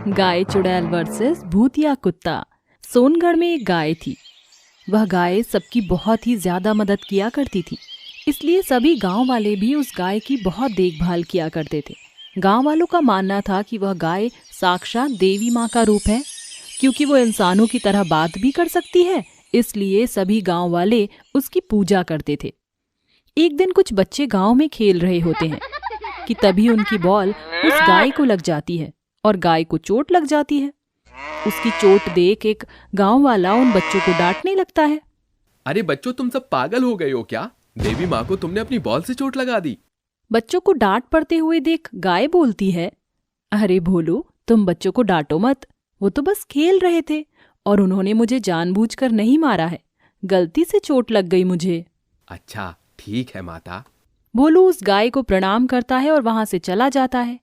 गाय चुड़ैल वर्सेस भूतिया कुत्ता। सोनगढ़ में एक गाय थी। वह गाय सबकी बहुत ही ज्यादा मदद किया करती थी, इसलिए सभी गांव वाले भी उस गाय की बहुत देखभाल किया करते थे। गांव वालों का मानना था कि वह गाय साक्षात देवी माँ का रूप है, क्योंकि वो इंसानों की तरह बात भी कर सकती है। इसलिए सभी गांव वाले उसकी पूजा करते थे। एक दिन कुछ बच्चे गांव में खेल रहे होते हैं कि तभी उनकी बॉल उस गाय को लग जाती है और गाय को चोट लग जाती है। उसकी चोट देख एक गांव वाला उन बच्चों को डांटने लगता है। अरे बच्चों, तुम सब पागल हो गए हो क्या? देवी माँ को तुमने अपनी बॉल से चोट लगा दी। बच्चों को डांट पड़ते हुए देख गाय बोलती है, अरे भोलू, तुम बच्चों को डांटो मत, वो तो बस खेल रहे थे और उन्होंने मुझे जानबूझकर नहीं मारा है, गलती से चोट लग गई मुझे। अच्छा ठीक है माता। भोलू उस गाय को प्रणाम करता है और वहां से चला जाता है।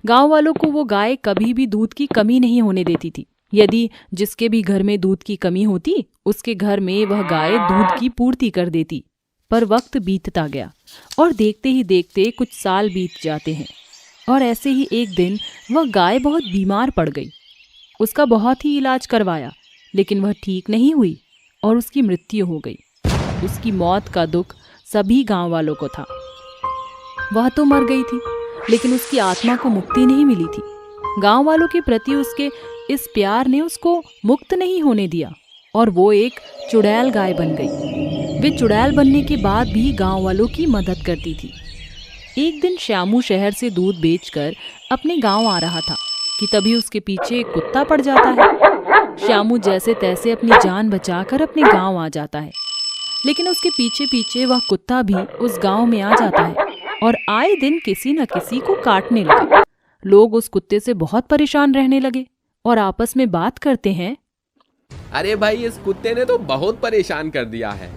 गांव वालों को वो गाय कभी भी दूध की कमी नहीं होने देती थी। यदि जिसके भी घर में दूध की कमी होती, उसके घर में वह गाय दूध की पूर्ति कर देती। पर वक्त बीतता गया और देखते ही देखते कुछ साल बीत जाते हैं और ऐसे ही एक दिन वह गाय बहुत बीमार पड़ गई। उसका बहुत ही इलाज करवाया, लेकिन वह ठीक नहीं हुई और उसकी मृत्यु हो गई। उसकी मौत का दुख सभी गांव वालों को था। वह तो मर गई थी, लेकिन उसकी आत्मा को मुक्ति नहीं मिली थी। गांव वालों के प्रति उसके इस प्यार ने उसको मुक्त नहीं होने दिया और वो एक चुड़ैल गाय बन गई। वे चुड़ैल बनने के बाद भी गांव वालों की मदद करती थी। एक दिन श्यामू शहर से दूध बेचकर अपने गांव आ रहा था कि तभी उसके पीछे एक कुत्ता पड़ जाता है। श्यामू जैसे तैसे अपनी जान बचाकर अपने गांव आ जाता है, लेकिन उसके पीछे पीछे वह कुत्ता भी उस गांव में आ जाता है और आए दिन किसी न किसी को काटने लगा। लोग उस कुत्ते से बहुत परेशान रहने लगे और आपस में बात करते हैं, अरे भाई, इस कुत्ते ने तो बहुत परेशान कर दिया है।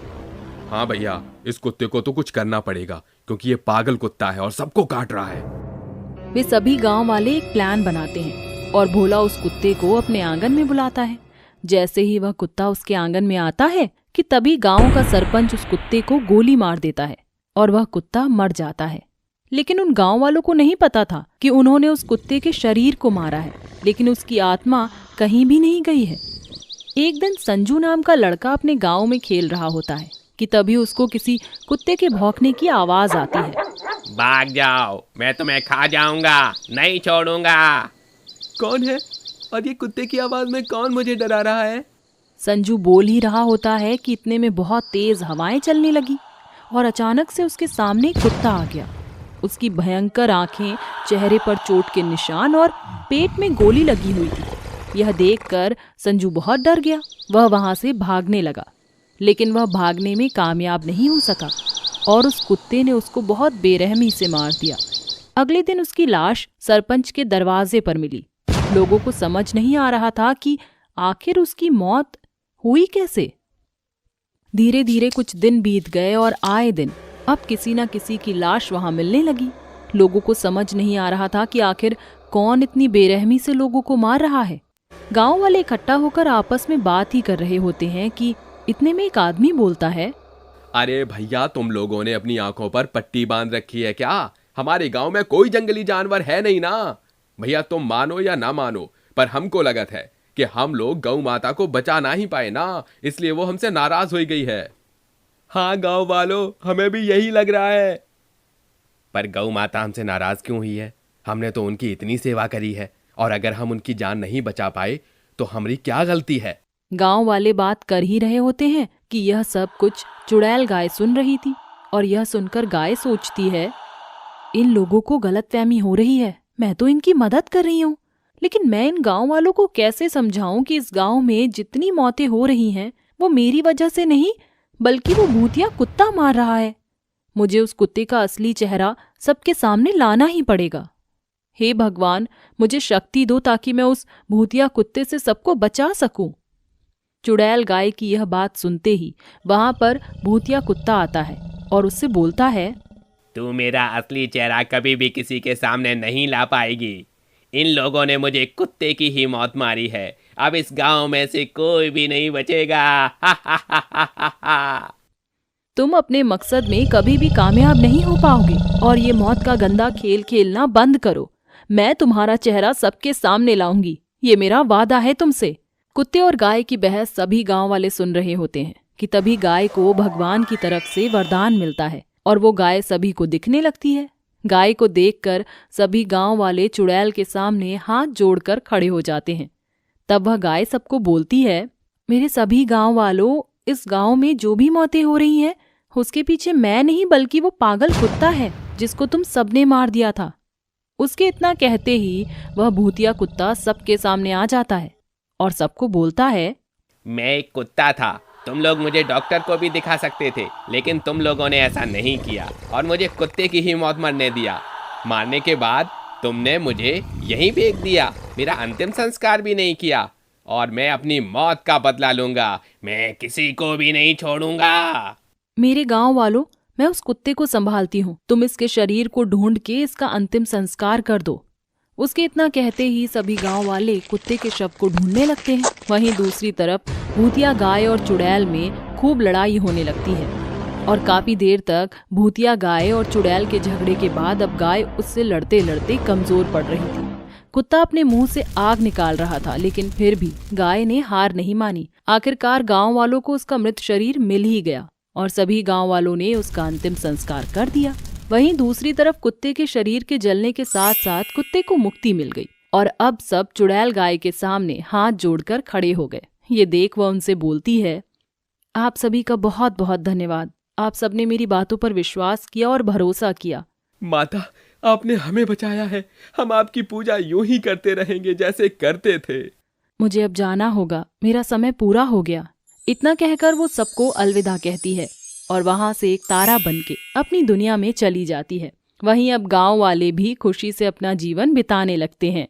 हाँ भैया, इस कुत्ते को तो कुछ करना पड़ेगा, क्योंकि ये पागल कुत्ता है और सबको काट रहा है। वे सभी गांव वाले एक प्लान बनाते हैं और भोला उस कुत्ते को अपने आंगन में बुलाता है। जैसे ही वह कुत्ता उसके आंगन में आता है कि तभी गांव का सरपंच उस कुत्ते को गोली मार देता है और वह कुत्ता मर जाता है। लेकिन उन गांव वालों को नहीं पता था कि उन्होंने उस कुत्ते के शरीर को मारा है, लेकिन उसकी आत्मा कहीं भी नहीं गई है। एक दिन संजू नाम का लड़का अपने गांव में खेल रहा होता है कि तभी उसको किसी कुत्ते के भौंकने की आवाज आती है। भाग जाओ, मैं तुम्हें खा जाऊंगा, नहीं छोड़ूंगा। कौन है और ये कुत्ते की आवाज में कौन मुझे डरा रहा है? संजू बोल ही रहा होता है कि इतने में बहुत तेज हवाएं चलने लगी और अचानक से उसके सामने एक कुत्ता आ गया। उसकी भयंकर आंखें, चेहरे पर चोट के निशान और पेट में गोली लगी हुई थी। यह देखकर संजू बहुत डर गया। वह वहां से भागने लगा, लेकिन वह भागने में कामयाब नहीं हो सका और उस कुत्ते ने उसको बहुत बेरहमी से मार दिया। अगले दिन उसकी लाश सरपंच के दरवाजे पर मिली। लोगों को समझ नहीं आ रहा था कि आखिर उसकी मौत हुई कैसे। धीरे धीरे कुछ दिन बीत गए और आए दिन अब किसी न किसी की लाश वहां मिलने लगी। लोगों को समझ नहीं आ रहा था कि आखिर कौन इतनी बेरहमी से लोगों को मार रहा है। गांव वाले इकट्ठा होकर आपस में बात ही कर रहे होते हैं कि इतने में एक आदमी बोलता है, अरे भैया, तुम लोगों ने अपनी आंखों पर पट्टी बांध रखी है क्या? हमारे गांव में कोई जंगली जानवर है नहीं ना। भैया, तुम मानो या ना मानो, पर हमको लगत है कि हम लोग गौ माता को बचा ना ही पाए ना, इसलिए वो हमसे नाराज हो गई है। हाँ गांव वालों, हमें भी यही लग रहा है। पर गौ माता हमसे नाराज क्यों हुई है? हमने तो उनकी इतनी सेवा करी है, और अगर हम उनकी जान नहीं बचा पाए तो हमारी क्या गलती है? गांव वाले बात कर ही रहे होते हैं कि यह सब कुछ चुड़ैल गाय सुन रही थी और यह सुनकर गाय सोचती है, इन लोगों को गलतफहमी हो रही है, मैं तो इनकी मदद कर रही हूँ, लेकिन मैं इन गांव वालों को कैसे समझाऊं कि इस गांव में जितनी मौतें हो रही हैं वो मेरी वजह से नहीं, बल्कि वो भूतिया कुत्ता मार रहा है। मुझे उस कुत्ते का असली चेहरा सबके सामने लाना ही पड़ेगा। हे भगवान, मुझे शक्ति दो ताकि मैं उस भूतिया कुत्ते से सबको बचा सकूं। चुड़ैल गाय की यह बात सुनते ही वहां पर भूतिया कुत्ता आता है और उससे बोलता है, तू मेरा असली चेहरा कभी भी किसी के सामने नहीं ला पाएगी। इन लोगों ने मुझे कुत्ते की ही मौत मारी है, अब इस गांव में से कोई भी नहीं बचेगा। तुम अपने मकसद में कभी भी कामयाब नहीं हो पाओगे और ये मौत का गंदा खेल खेलना बंद करो। मैं तुम्हारा चेहरा सबके सामने लाऊंगी ये मेरा वादा है तुमसे। कुत्ते और गाय की बहस सभी गांव वाले सुन रहे होते हैं कि तभी गाय को भगवान की तरफ से वरदान मिलता है और वो गाय सभी को दिखने लगती है। गाय को देखकर सभी गांव वाले चुड़ैल के सामने हाथ जोड़कर खड़े हो जाते हैं। तब वह गाय सबको बोलती है, मेरे सभी गांव वालों, इस गांव में जो भी मौतें हो रही हैं उसके पीछे मैं नहीं बल्कि वो पागल कुत्ता है जिसको तुम सबने मार दिया था। उसके इतना कहते ही वह भूतिया कुत्ता सबके सामने आ जाता है और सबको बोलता है, मैं एक कुत्ता था, तुम लोग मुझे डॉक्टर को भी दिखा सकते थे, लेकिन तुम लोगों ने ऐसा नहीं किया और मुझे कुत्ते की ही मौत मरने दिया। मारने के बाद तुमने मुझे यहीं फेंक दिया, मेरा अंतिम संस्कार भी नहीं किया और मैं अपनी मौत का बदला लूंगा। मैं किसी को भी नहीं छोड़ूंगा। मेरे गांव वालों, मैं उस कुत्ते को संभालती हूँ, तुम इसके शरीर को ढूंढ के इसका अंतिम संस्कार कर दो। उसके इतना कहते ही सभी गांव वाले कुत्ते के शव को ढूंढने लगते हैं। वहीं दूसरी तरफ भूतिया गाय और चुड़ैल में खूब लड़ाई होने लगती है और काफी देर तक भूतिया गाय और चुड़ैल के झगड़े के बाद अब गाय उससे लड़ते लड़ते कमजोर पड़ रही थी। कुत्ता अपने मुंह से आग निकाल रहा था, लेकिन फिर भी गाय ने हार नहीं मानी। आखिरकार गांव वालों को उसका मृत शरीर मिल ही गया और सभी गांव वालों ने उसका अंतिम संस्कार कर दिया। वहीं दूसरी तरफ कुत्ते के शरीर के जलने के साथ साथ कुत्ते को मुक्ति मिल गई और अब सब चुड़ैल गाय के सामने हाथ जोड़कर खड़े हो गए। ये देख वह उनसे बोलती है, आप सभी का बहुत बहुत धन्यवाद। आप सबने मेरी बातों पर विश्वास किया और भरोसा किया। माता, आपने हमें बचाया है। हम आपकी पूजा यूं ही करते रहेंगे जैसे करते थे। मुझे अब जाना होगा, मेरा समय पूरा हो गया। इतना कहकर वो सबको अलविदा कहती है और वहां से एक तारा बनके अपनी दुनिया में चली जाती है। वहीं अब गांव वाले भी खुशी से अपना जीवन बिताने लगते हैं।